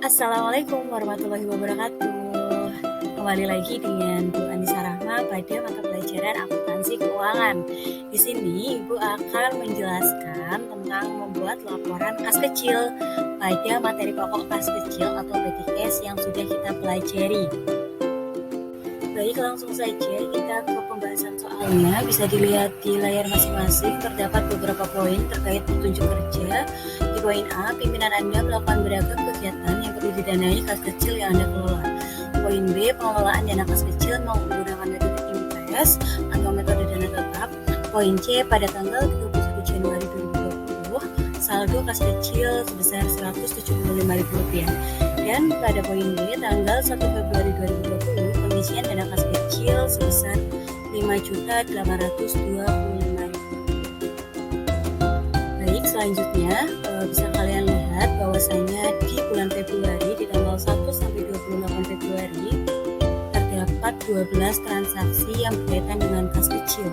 Assalamualaikum warahmatullahi wabarakatuh. Kembali lagi dengan Bu Anissa Rahma pada mata pelajaran akuntansi keuangan. Di sini Ibu akan menjelaskan tentang membuat laporan kas kecil pada materi pokok kas kecil atau PKS yang sudah kita pelajari. Baik, langsung saja kita ke pembahasan soalnya. Bisa dilihat di layar masing-masing, terdapat beberapa poin terkait petunjuk kerja. Di poin A, pimpinan Anda melakukan beragam kegiatan yang perlu didanai kas kecil yang Anda kelola. Poin B, pengelolaan dana kas kecil menggunakan metode impres atau metode dana tetap. Poin C, pada tanggal 31 Januari 2020, saldo kas kecil sebesar Rp175.000. Dan pada poin D, tanggal 1 Februari 2020, pengisian dana kas kecil sebesar Rp5.825.000. Baik, selanjutnya bisa kalian lihat bahwasanya di bulan Februari, di tanggal 1 sampai 28 Februari, terdapat 12 transaksi yang berkaitan dengan kas kecil.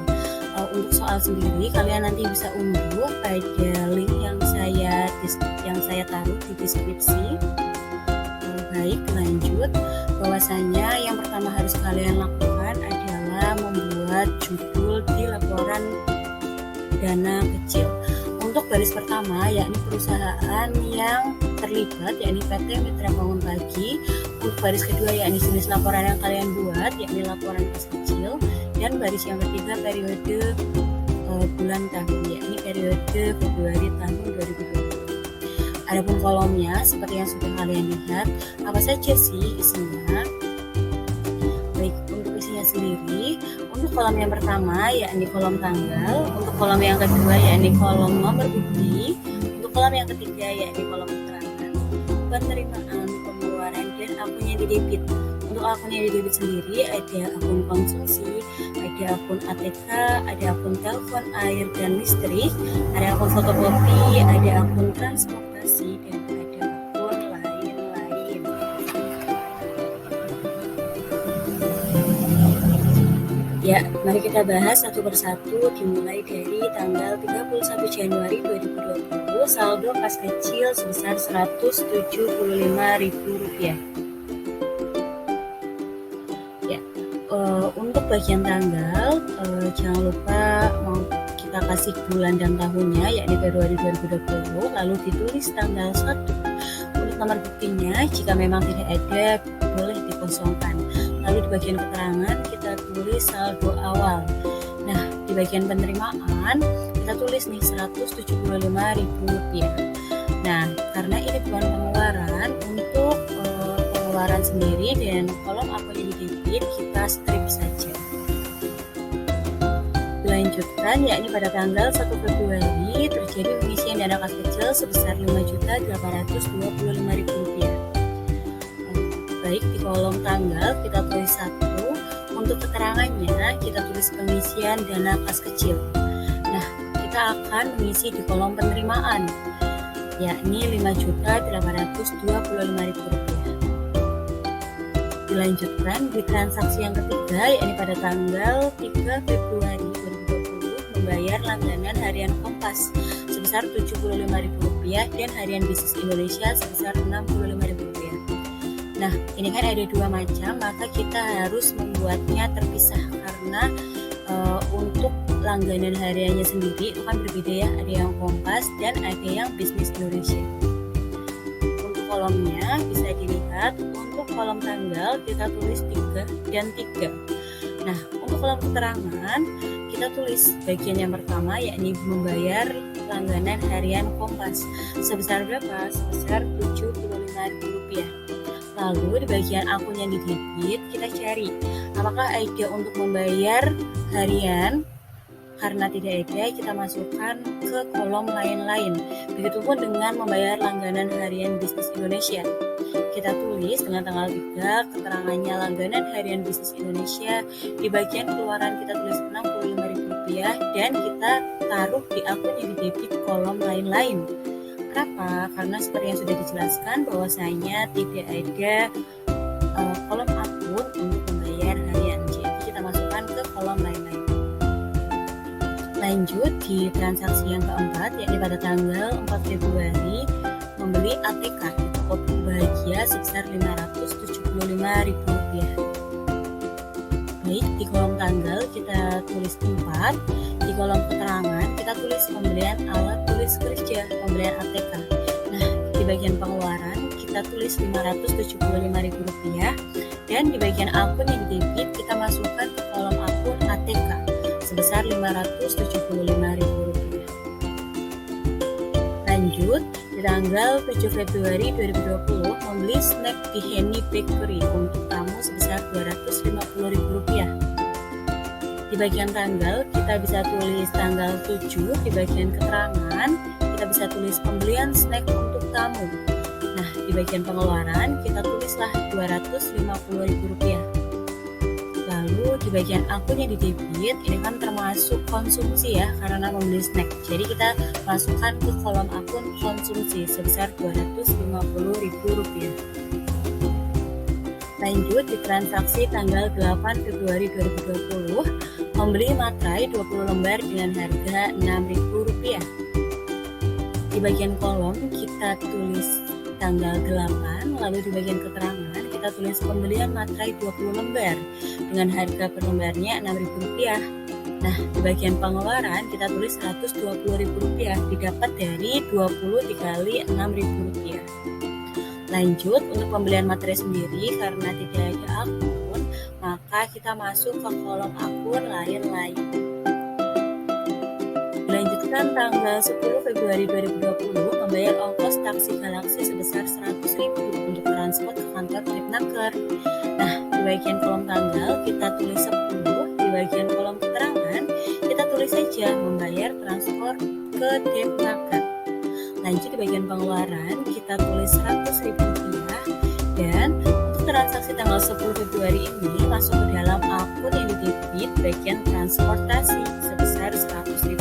Untuk soal sendiri, kalian nanti bisa unduh pada link yang saya taruh di deskripsi. Baik, lanjut. Bahwasanya yang pertama harus kalian lakukan adalah membuat judul di laporan dana kecil. Untuk baris pertama, yakni perusahaan yang terlibat, yakni PT Mitra Bangun Pagi. Untuk baris kedua, yakni jenis laporan yang kalian buat, yakni laporan kas kecil. Dan baris yang ketiga, periode bulan tahun, yakni periode Februari tahun 2020. Adapun kolomnya, seperti yang sudah kalian lihat, apa saja sih isinya? Baik, untuk isinya sendiri, untuk kolom yang pertama yakni kolom tanggal, untuk kolom yang kedua yakni kolom nomor bukti, untuk kolom yang ketiga yakni kolom keterangan, penerimaan, pengeluaran, dan akun yang didebit. Untuk akun yang didebit sendiri ada akun konsumsi, ada akun ATK, ada akun telepon, air, dan listrik, ada akun fotokopi, ada akun transportasi, dan ada akun lain-lain. Ya, mari kita bahas satu persatu dimulai dari tanggal 31 Januari 2020, saldo kas kecil sebesar Rp175.000. Ya, untuk bagian tanggal, jangan lupa kita kasih bulan dan tahunnya, yakni Februari 2020, lalu ditulis tanggal 1. Untuk nomor buktinya, jika memang tidak ada, boleh dikosongkan. Lalu di bagian keterangan kita tulis saldo awal. Nah, di bagian penerimaan kita tulis nih Rp175.000. Nah, karena ini bukan pengeluaran, untuk pengeluaran sendiri dan kolom akun yang didebit kita strip saja. Dilanjutkan, yakni pada tanggal 1 Februari terjadi pengisian dana kas kecil sebesar Rp5.825.000. Baik, di kolom tanggal kita tulis 1, untuk keterangannya kita tulis pengisian dana kas kecil. Nah, kita akan mengisi di kolom penerimaan, yakni Rp5.825.000. Dilanjutkan di transaksi yang ketiga, yakni pada tanggal 3 Februari 2020 membayar langganan harian Kompas sebesar Rp75.000 dan harian Bisnis Indonesia sebesar Rp65.000. Nah, ini kan ada dua macam, maka kita harus membuatnya terpisah karena untuk langganan hariannya sendiri itu kan berbeda ya, ada yang Kompas dan ada yang Bisnis Indonesia. Untuk kolomnya bisa dilihat, untuk kolom tanggal kita tulis 3 dan 3. Nah, untuk kolom keterangan kita tulis bagian yang pertama yakni membayar langganan harian Kompas sebesar berapa? Sebesar Rp75.000. Lalu di bagian akun yang didebit kita cari apakah ada untuk membayar harian. Karena tidak ada, kita masukkan ke kolom lain-lain. Begitupun dengan membayar langganan harian Bisnis Indonesia. Kita tulis dengan tanggal 3, keterangannya langganan harian Bisnis Indonesia. Di bagian keluaran kita tulis Rp65.000 dan kita taruh di akun yang didebit kolom lain-lain. Kenapa? Karena seperti yang sudah dijelaskan bahwasanya tidak ada kolom akun untuk membayar harian. Jadi kita masukkan ke kolom lain-lain. Lanjut di transaksi yang keempat, yakni pada tanggal 4 Februari membeli ATK di toko bagian tersedia sebesar Rp575.000. Baik, di kolom tanggal kita tulis tempat, di kolom keterangan kita tulis pembelian alat tulis kerja, pembelian ATK. Nah, di bagian pengeluaran kita tulis Rp575.000, dan di bagian akun yang debit kita masukkan ke kolom akun ATK sebesar Rp575.000. Lanjut, di tanggal 7 Februari 2020 membeli snack di Henny Bakery untuk tamu sebesar Rp250.000. Di bagian tanggal kita bisa tulis tanggal 7, di bagian keterangan kita bisa tulis pembelian snack untuk tamu. Nah, di bagian pengeluaran kita tulislah Rp250.000. Lalu di bagian akun yang di debit ini kan termasuk konsumsi ya, karena membeli snack. Jadi kita masukkan ke kolom akun konsumsi sebesar Rp250.000. Lanjut, di transaksi tanggal 8 Februari 2020 membeli materai 20 lembar dengan harga Rp6.000. Di bagian kolom kita tulis tanggal 8, lalu di bagian keterangan kita tulis pembelian materai 20 lembar dengan harga per lembarnya Rp6.000. Nah, di bagian pengeluaran kita tulis Rp120.000 didapat dari 20 dikali Rp6.000. Lanjut, untuk pembelian materai sendiri karena tidak ada akun, maka kita masuk ke kolom akun lain-lain. Dilanjutkan tanggal 10 Februari 2020 membayar ongkos taksi Galaxy sebesar Rp100.000 untuk transport ke kantor Tripnaker. Nah, di bagian kolom tanggal kita tulis 10, di bagian kolom keterangan kita tulis saja membayar transport ke Tripnaker. Lanjut, di bagian pengeluaran kita tulis Rp100.000, dan untuk transaksi tanggal 10 Februari ini masuk ke dalam akun yang di debit bagian transportasi sebesar Rp100.000.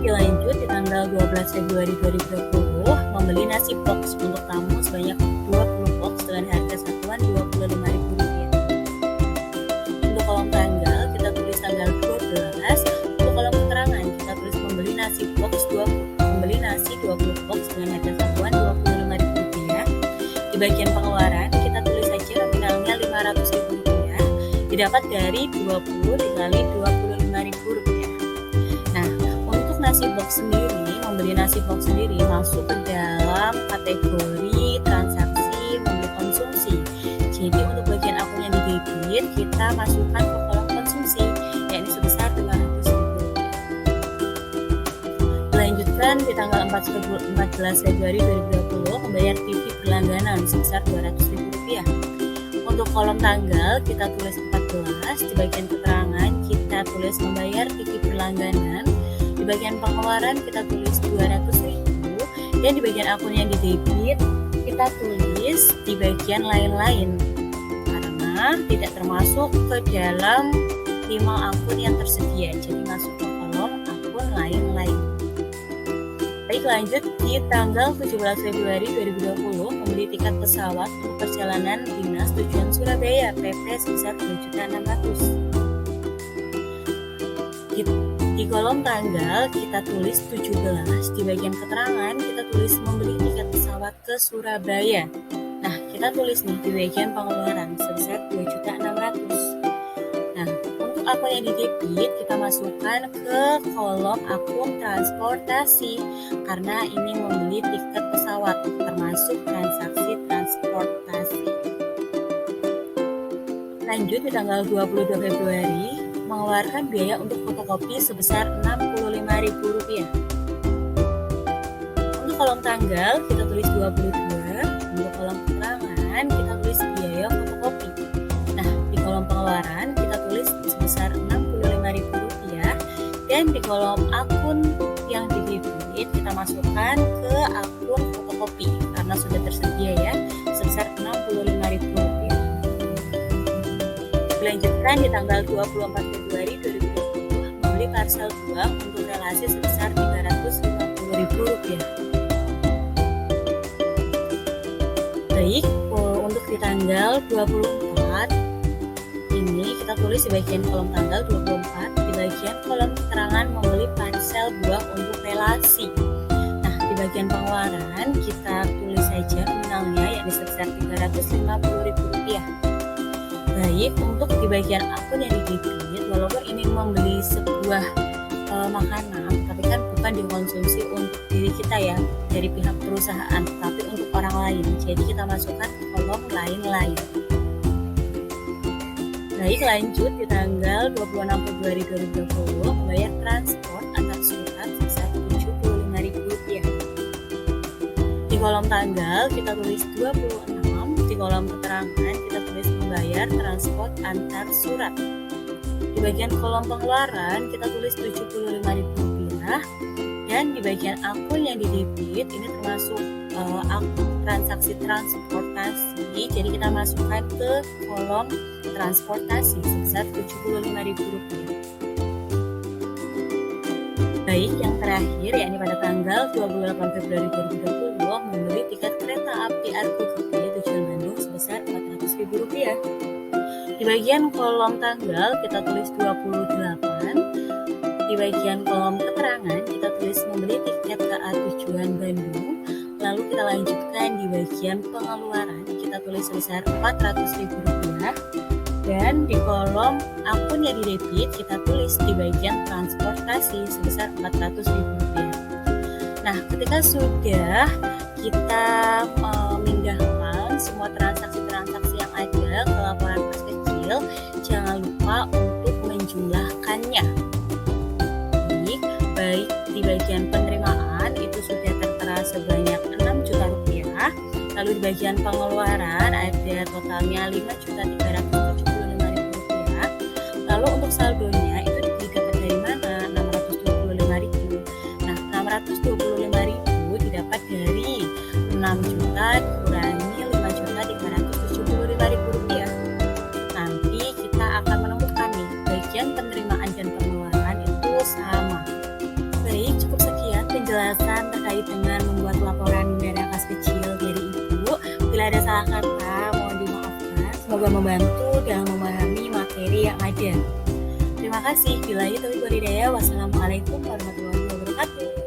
Lanjut, di tanggal 12 Februari 2020 membeli nasi box untuk tamu sebanyak 20 box dengan harga satuan Rp25.000. Untuk kolom tanggal kita tulis tanggal 12, untuk kolom keterangan kita tulis membeli nasi 20 box dengan harga satuan Rp25.000. Di bagian pengeluaran kita tulis saja nominalnya Rp500.000 didapat dari 20 dikali Rp25.000. Nasi box sendiri, membeli nasi box sendiri masuk ke dalam kategori transaksi membeli konsumsi. Jadi untuk bagian akun yang di debit kita masukkan ke kolom konsumsi, yakni sebesar Rp500.000. Dilanjutkan di tanggal 14 Februari 2020 membayar TV berlangganan sebesar Rp200.000. Untuk kolom tanggal kita tulis 14, di bagian keterangan kita tulis membayar TV berlangganan. Di bagian pengeluaran kita tulis Rp200.000, dan di bagian akun yang di debit kita tulis di bagian lain-lain karena tidak termasuk ke dalam 5 akun yang tersedia, jadi masuk ke kolom akun lain-lain. Baik, lanjut, di tanggal 17 Februari 2020 membeli tiket pesawat untuk perjalanan dinas tujuan Surabaya PP sebesar Rp2.600.000. Di kolom tanggal kita tulis 17, di bagian keterangan kita tulis membeli tiket pesawat ke Surabaya. Nah, kita tulis nih di bagian pengeluaran sebesar Rp2.600.000. Nah, untuk akun yang di debit kita masukkan ke kolom akun transportasi karena ini membeli tiket pesawat termasuk transaksi transportasi. Lanjut, di tanggal 22 Februari mengeluarkan biaya untuk fotokopi sebesar Rp65.000. Untuk kolom tanggal kita tulis 22, untuk kolom keterangan kita tulis biaya fotokopi. Nah, di kolom pengeluaran kita tulis sebesar Rp65.000, dan di kolom akun yang di debit kita masukkan ke akun fotokopi karena sudah tersedia ya, sebesar Rp65.000. Dilanjutkan di tanggal 24 Februari 2020 membeli parcel buah untuk relasi sebesar Rp350.000. Baik, untuk di tanggal 24 ini kita tulis di bagian kolom tanggal 24, di bagian kolom keterangan membeli parcel buah untuk relasi. Nah, di bagian pengeluaran kita tulis saja nominalnya yakni sebesar Rp350.000. Baik, untuk di bagian akun yang didebit, walaupun ini membeli sebuah makanan, tapi kan bukan dikonsumsi untuk diri kita ya, dari pihak perusahaan, tapi untuk orang lain. Jadi kita masukkan kolom lain-lain. Baik, lanjut di tanggal 26 Februari 2020 membayar transport antar surat sebesar Rp75.000. Di kolom tanggal kita tulis 26, di kolom keterangan kita tulis membayar transport antar surat. Di bagian kolom pengeluaran kita tulis Rp75.000, dan di bagian akun yang didebit ini termasuk akun transaksi transportasi, jadi kita masukkan ke kolom transportasi sebesar Rp75.000. Baik, yang terakhir yakni pada tanggal 28 Februari 2020 membeli tiket kereta api Argo Gede tujuan Bandung sebesar Rp400.000. Di bagian kolom tanggal kita tulis 28, di bagian kolom keterangan kita tulis membeli tiket KA tujuan Bandung, lalu kita lanjutkan di bagian pengeluaran kita tulis sebesar Rp400.000, dan di kolom akun yang didebit kita tulis di bagian transportasi sebesar Rp400.000. Nah, ketika sudah kita memindahkan semua transaksi-transaksi yang ada ke laporan kas kecil, jangan lupa untuk menjumlahkannya. Baik, di bagian penerimaan itu sudah tertera sebanyak Rp6 juta, lalu di bagian pengeluaran ada totalnya Rp5.375.000, lalu untuk saldonya itu didapat dari mana? Rp625.000. Nah, Rp625.000 didapat dari 6 juta dikurangi Rp5.375.000. Nanti kita akan menemukan nih bagian penerimaan dan pengeluaran itu sama. Baik, cukup sekian penjelasan terkait dengan membuat laporan dana kas kecil dari Ibu. Bila ada salah kata, mohon dimaafkan. Semoga membantu dalam memahami materi yang ada. Terima kasih. Bila itu Ibu Ridaya, wassalamualaikum warahmatullahi wabarakatuh.